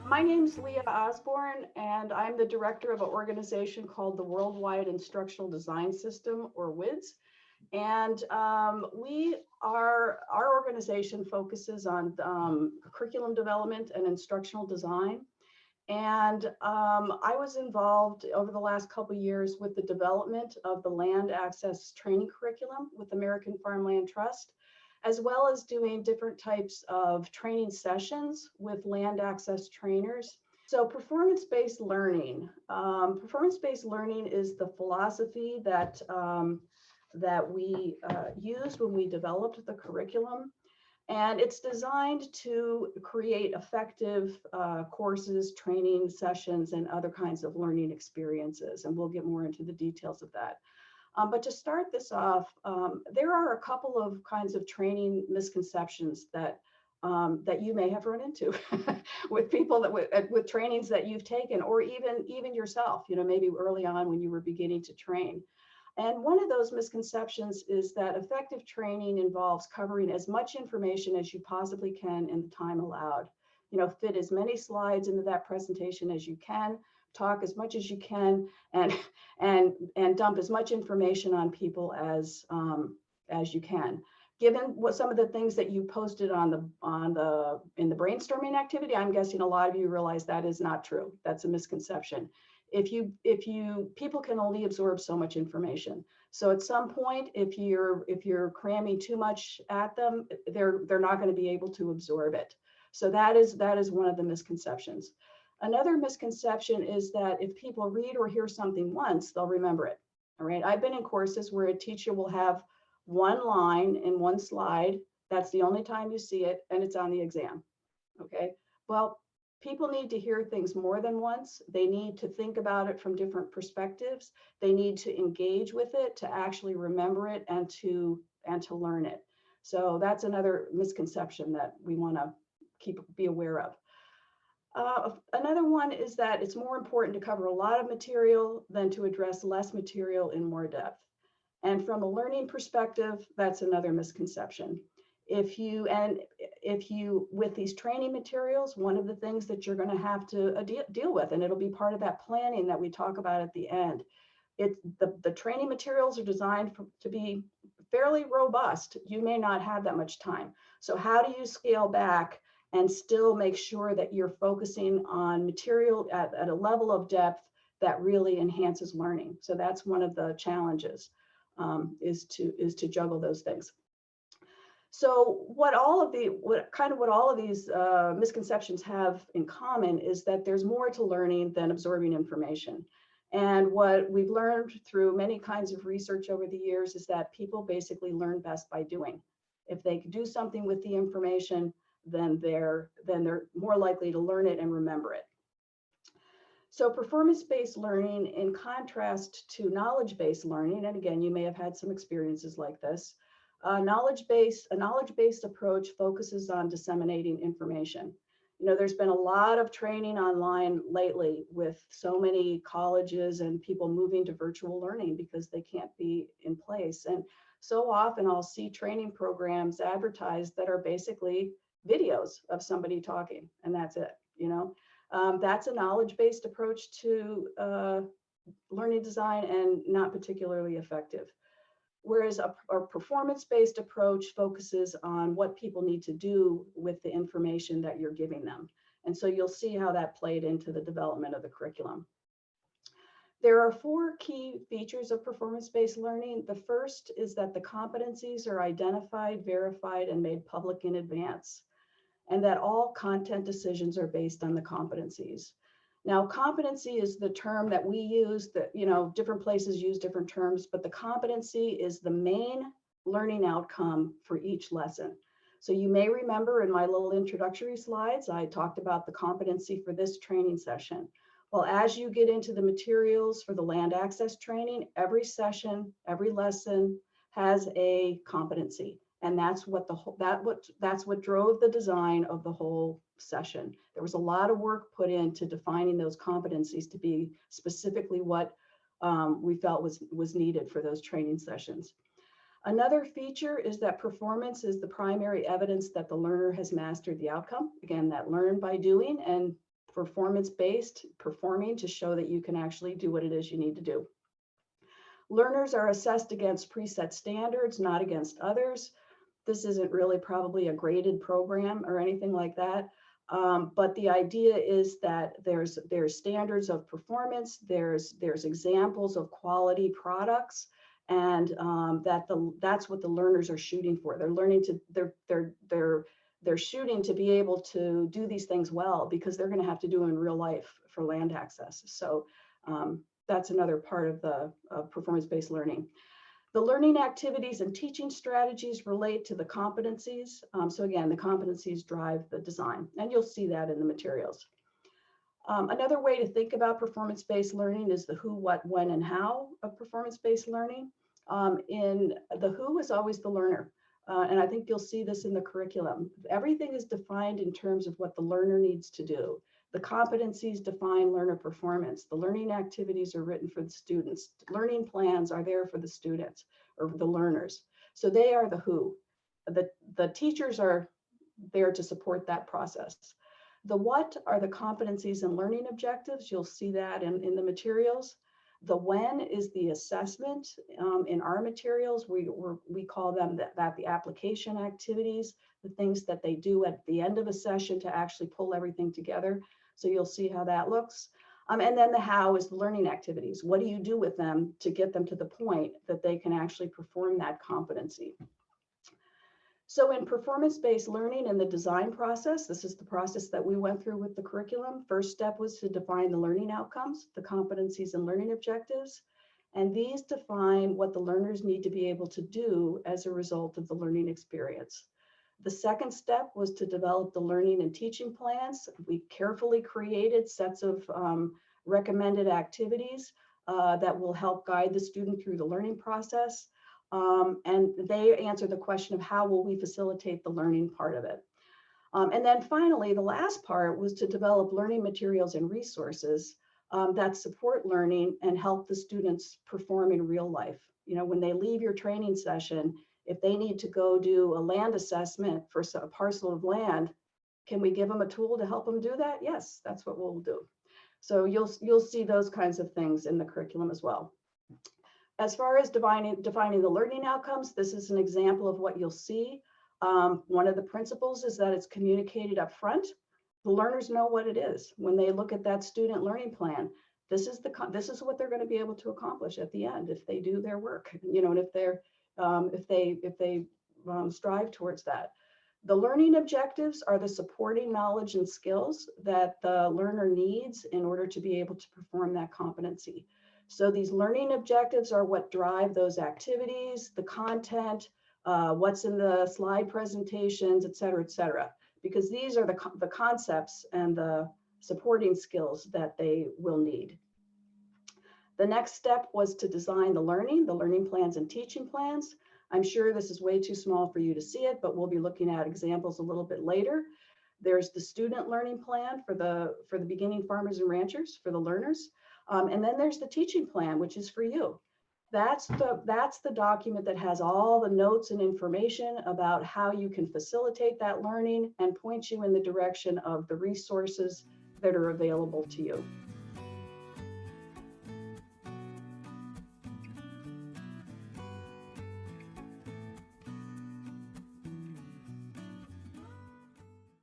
My name's Leah Osborne, and I'm the director of an organization called the Worldwide Instructional Design System, or WIDS. And our organization focuses on curriculum development and instructional design. And I was involved over the last couple of years with the development of the land access training curriculum with American Farmland Trust, as well as doing different types of training sessions with land access trainers. So performance-based learning. Performance-based learning is the philosophy that we used when we developed the curriculum. And it's designed to create effective courses, training sessions, and other kinds of learning experiences. And we'll get more into the details of that. But to start this off, there are a couple of kinds of training misconceptions that you may have run into with people that with trainings that you've taken, or even yourself, maybe early on when you were beginning to train. And one of those misconceptions is that effective training involves covering as much information as you possibly can in the time allowed. Fit as many slides into that presentation as you can, talk as much as you can, and dump as much information on people as you can. Given what some of the things that you posted in the brainstorming activity, I'm guessing a lot of you realize that is not true. That's a misconception. People can only absorb so much information. So at some point, if you're cramming too much at them, they're not going to be able to absorb it. So that is one of the misconceptions. Another misconception is that if people read or hear something once, they'll remember it. All right. I've been in courses where a teacher will have one line in one slide. That's the only time you see it, and it's on the exam. Okay. Well, people need to hear things more than once. They need to think about it from different perspectives. They need to engage with it to actually remember it and to learn it. So that's another misconception that we want to be aware of. Another one is that it's more important to cover a lot of material than to address less material in more depth. And from a learning perspective, that's another misconception. If you with these training materials, one of the things that you're going to have to deal with, and it'll be part of that planning that we talk about at the end, the training materials are designed to be fairly robust. You may not have that much time. So how do you scale back and still make sure that you're focusing on material at a level of depth that really enhances learning? So that's one of the challenges, is to juggle those things. So what all of these misconceptions have in common is that there's more to learning than absorbing information. And what we've learned through many kinds of research over the years is that people basically learn best by doing. If they do something with the information, then they're more likely to learn it and remember it. So performance-based learning, in contrast to knowledge-based learning, and again, you may have had some experiences like this, a knowledge-based approach focuses on disseminating information. There's been a lot of training online lately with so many colleges and people moving to virtual learning because they can't be in place. And so often I'll see training programs advertised that are basically videos of somebody talking, and that's it. That's a knowledge-based approach to learning design and not particularly effective. Whereas a performance-based approach focuses on what people need to do with the information that you're giving them. And so you'll see how that played into the development of the curriculum. There are 4 key features of performance-based learning. The first is that the competencies are identified, verified, and made public in advance, and that all content decisions are based on the competencies. Now, competency is the term that we use, that different places use different terms, but the competency is the main learning outcome for each lesson. So you may remember in my little introductory slides, I talked about the competency for this training session. Well, as you get into the materials for the land access training, every session, every lesson has a competency. And that's what drove the design of the whole session. There was a lot of work put into defining those competencies to be specifically what we felt was needed for those training sessions. Another feature is that performance is the primary evidence that the learner has mastered the outcome. Again, that learn by doing, and performance-based, performing to show that you can actually do what it is you need to do. Learners are assessed against preset standards, not against others. This isn't really probably a graded program or anything like that. But the idea is that there's standards of performance, there's examples of quality products, and that's what the learners are shooting for. They're learning to they're shooting to be able to do these things well, because they're going to have to do in real life for land access. So that's another part of the performance-based learning. The learning activities and teaching strategies relate to the competencies. So again, the competencies drive the design, and you'll see that in the materials. Another way to think about performance-based learning is the who, what, when, and how of performance-based learning. In the who is always the learner. And I think you'll see this in the curriculum. Everything is defined in terms of what the learner needs to do. The competencies define learner performance. The learning activities are written for the students. Learning plans are there for the students or the learners. So they are the who. The teachers are there to support that process. The what are the competencies and learning objectives. You'll see that in the materials. The when is the assessment. In our materials, we call them the application activities, the things that they do at the end of a session to actually pull everything together. So you'll see how that looks. And then the how is the learning activities. What do you do with them to get them to the point that they can actually perform that competency? So in performance-based learning in the design process, this is the process that we went through with the curriculum. First step was to define the learning outcomes, the competencies and learning objectives. And these define what the learners need to be able to do as a result of the learning experience. The second step was to develop the learning and teaching plans. We carefully created sets of recommended activities that will help guide the student through the learning process. And they answer the question of how will we facilitate the learning part of it. And then finally, the last part was to develop learning materials and resources that support learning and help the students perform in real life. You know, when they leave your training session, if they need to go do a land assessment for a parcel of land, can we give them a tool to help them do that? Yes, that's what we'll do. So you'll see those kinds of things in the curriculum as well. As far as defining the learning outcomes, this is an example of what you'll see. One of the principles is that it's communicated up front. The learners know what it is. When they look at that student learning plan, this is what they're going to be able to accomplish at the end if they do their work, you know, and if they strive towards that. The learning objectives are the supporting knowledge and skills that the learner needs in order to be able to perform that competency. So these learning objectives are what drive those activities, the content, what's in the slide presentations, et cetera, because these are the concepts and the supporting skills that they will need. The next step was to design the learning plans and teaching plans. I'm sure this is way too small for you to see it, but we'll be looking at examples a little bit later. There's the student learning plan for the beginning farmers and ranchers, for the learners. And then there's the teaching plan, which is for you. That's the document that has all the notes and information about how you can facilitate that learning and point you in the direction of the resources that are available to you.